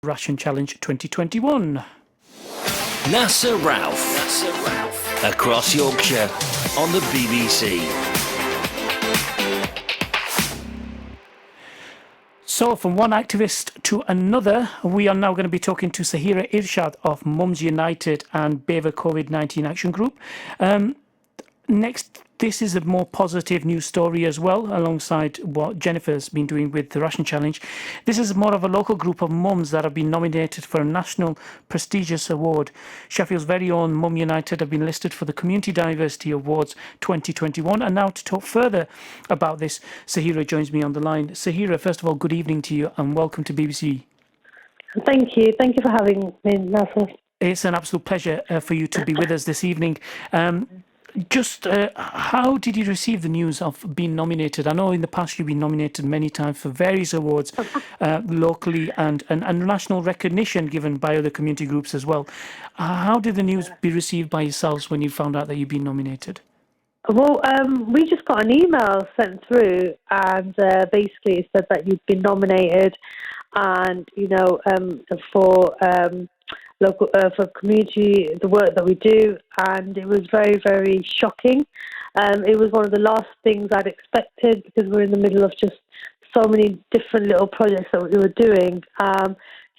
Russian Challenge 2021. Nasser Ralph. Across Yorkshire on the BBC. So, from one activist to another, we are now going to be talking to Sahira Irshad of Mums United and Bever COVID-19 Action Group. Next, this is a more positive news story as well, alongside what Jennifer's been doing with the Russian Challenge. This is more of a local group of mums that have been nominated for a national prestigious award. Sheffield's very own Mum United have been listed for the Community Diversity Awards 2021. And now to talk further about this, Sahira joins me on the line. Sahira, first of all, good evening to you and welcome to BBC. Thank you. Thank you for having me, Nasser. It's an absolute pleasure for you to be with us this evening. How did you receive the news of being nominated? I know in the past you've been nominated many times for various awards locally and national recognition given by other community groups as well. How did the news be received by yourselves when you found out that you've been nominated? Well, we just got an email sent through and basically it said that you've been nominated and, for local for community, the work that we do, and it was very, very shocking. It was one of the last things I'd expected because we're in the middle of just so many different little projects that we were doing.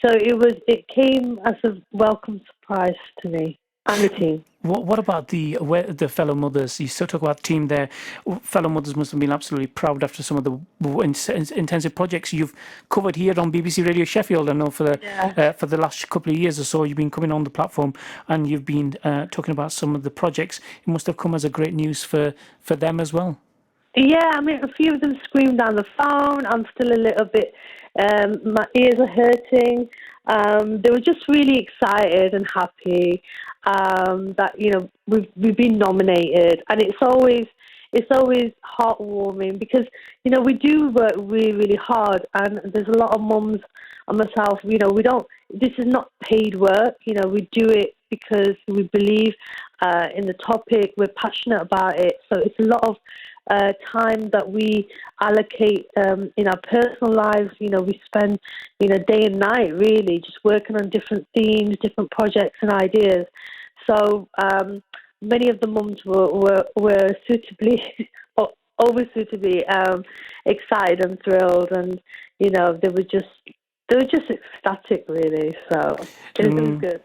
So it came as a welcome surprise to me and the team. What about the fellow mothers? You still talk about the team there. Fellow mothers must have been absolutely proud after some of the intensive projects you've covered here on BBC Radio Sheffield. I know for the last couple of years or so, you've been coming on the platform and you've been talking about some of the projects. It must have come as a great news for them as well. Yeah, I mean, a few of them screamed down the phone. I'm still a little bit, my ears are hurting. They were just really excited and happy that we've been nominated, and it's always heartwarming because we do work really, really hard, and there's a lot of mums and myself. This is not paid work. We do it because we believe in the topic. We're passionate about it, so it's a lot of time that we allocate in our personal lives. We spend day and night really just working on different themes, different projects and ideas. So many of the mums were suitably over suitably excited and thrilled, and they were just ecstatic really. So it was good.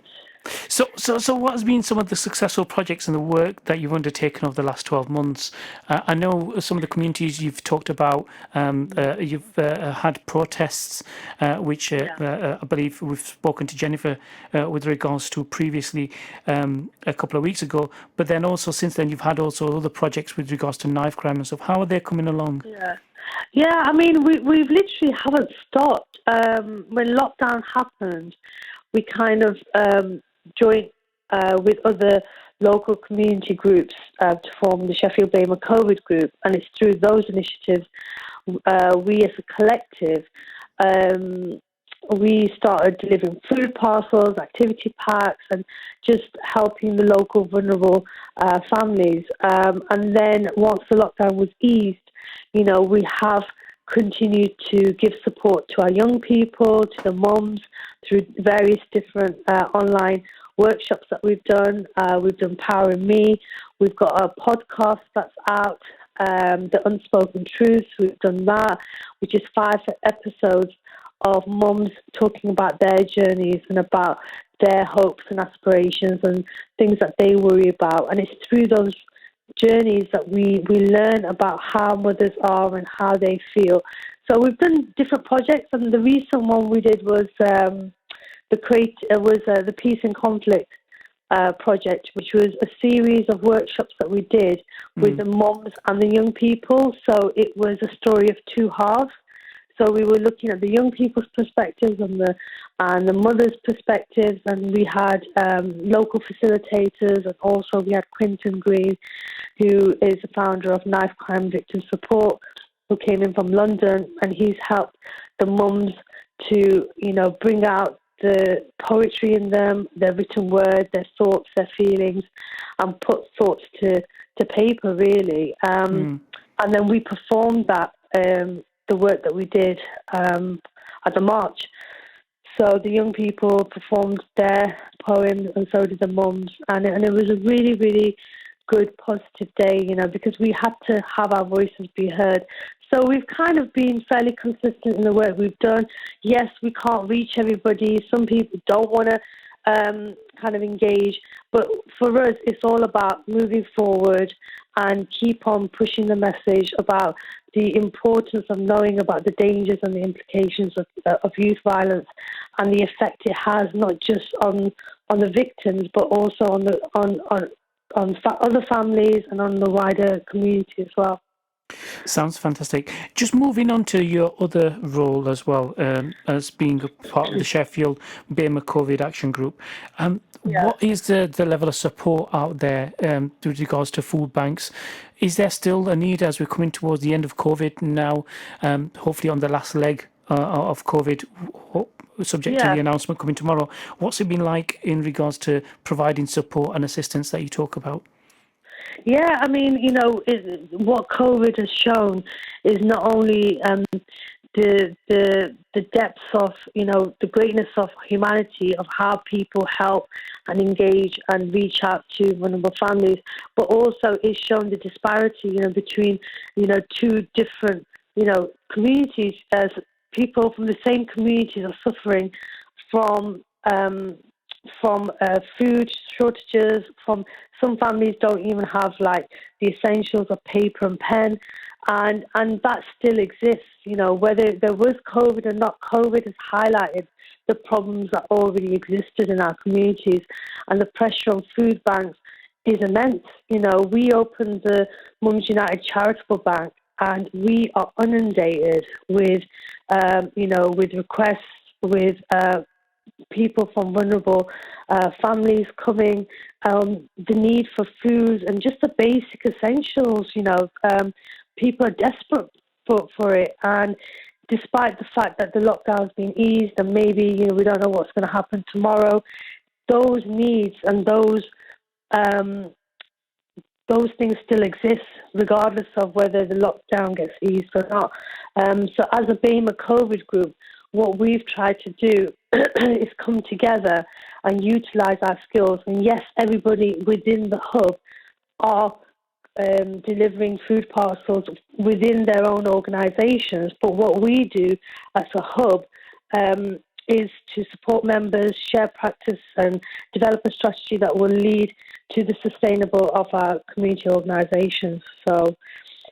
So what has been some of the successful projects and the work that you've undertaken over the last 12 months? I know some of the communities you've talked about, you've had protests, which I believe we've spoken to Jennifer with regards to previously a couple of weeks ago, but then also since then you've had also other projects with regards to knife crime and stuff. How are they coming along? Yeah, I mean, we've literally haven't stopped. When lockdown happened, we kind of joined with other local community groups to form the Sheffield Blame COVID group, and it's through those initiatives we as a collective we started delivering food parcels, activity packs, and just helping the local vulnerable families. And then once the lockdown was eased, we have continued to give support to our young people, to the mums, through various different online workshops that we've done. We've done Power in Me. We've got a podcast that's out, The Unspoken Truths. We've done that, which is 5 episodes of mums talking about their journeys and about their hopes and aspirations and things that they worry about. And it's through those journeys that we learn about how mothers are and how they feel. So we've done different projects, and the recent one we did was the Peace and Conflict project, which was a series of workshops that we did with the moms and the young people. So it was a story of two halves. So we were looking at the young people's perspectives and the mothers' perspectives, and we had local facilitators, and also we had Quinton Green, who is the founder of Knife Crime Victim Support, who came in from London, and he's helped the mums to, bring out the poetry in them, their written word, their thoughts, their feelings, and put thoughts to paper, really. And then we performed that, the work that we did at the march. So the young people performed their poems, and so did the mums, and it was a really, really good, positive day, because we had to have our voices be heard. So we've kind of been fairly consistent in the work we've done. Yes, we can't reach everybody. Some people don't want to kind of engage, but for us, it's all about moving forward and keep on pushing the message about the importance of knowing about the dangers and the implications of youth violence and the effect it has not just on the victims but also on other families and on the wider community as well. Sounds fantastic. Just moving on to your other role as well, as being a part of the Sheffield BAME COVID Action Group. What is the level of support out there with regards to food banks? Is there still a need as we're coming towards the end of COVID now, hopefully on the last leg of COVID, subject to the announcement coming tomorrow? What's it been like in regards to providing support and assistance that you talk about? Yeah, I mean, what COVID has shown is not only the depths of, the greatness of humanity, of how people help and engage and reach out to vulnerable families, but also it's shown the disparity, between, two different, communities, as people from the same communities are suffering from food shortages. From some families don't even have like the essentials of paper and pen, and that still exists. Whether there was COVID or not, COVID has highlighted the problems that already existed in our communities, and the pressure on food banks is immense. We opened the Mums United Charitable Bank, and we are inundated with with requests, with people from vulnerable families coming, the need for food and just the basic essentials. People are desperate for it, and despite the fact that the lockdown's been eased and maybe we don't know what's going to happen tomorrow, those needs and those things still exist regardless of whether the lockdown gets eased or not. So as a BAME COVID group, what we've tried to do is come together and utilise our skills. And yes, everybody within the hub are delivering food parcels within their own organisations. But what we do as a hub is to support members, share practice and develop a strategy that will lead to the sustainable of our community organisations. So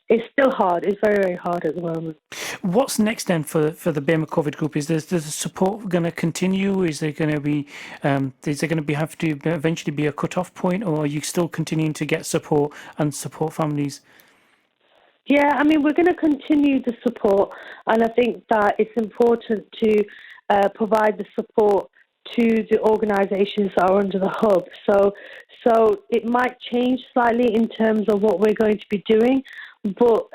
it's still hard. It's very, very hard at the moment. What's next then for the BAME COVID group? Is the support going to continue? Is there going to be have to eventually be a cut-off point, or are you still continuing to get support and support families? Yeah, I mean, we're going to continue the support, and I think that it's important to provide the support to the organisations that are under the hub. So it might change slightly in terms of what we're going to be doing, but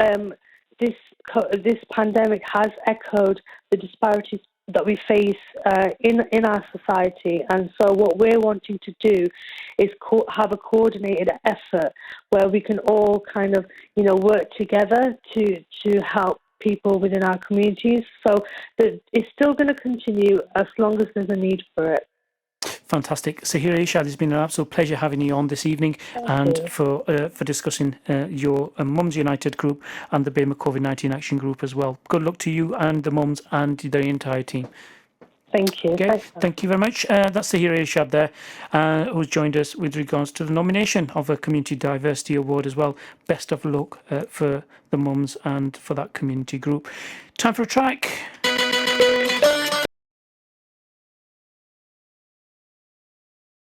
this pandemic has echoed the disparities that we face in our society, and so what we're wanting to do is have a coordinated effort where we can all kind of work together to help people within our communities. So it's still going to continue as long as there's a need for it. Fantastic. Sahira Irshad, it's been an absolute pleasure having you on this evening. Thank you. For discussing your Mums United group and the BAME COVID-19 Action Group as well. Good luck to you and the mums and the entire team. Thank you. Okay, thank you very much. That's Sahira Irshad there, who's joined us with regards to the nomination of a Community Diversity Award as well. Best of luck for the mums and for that community group. Time for a track.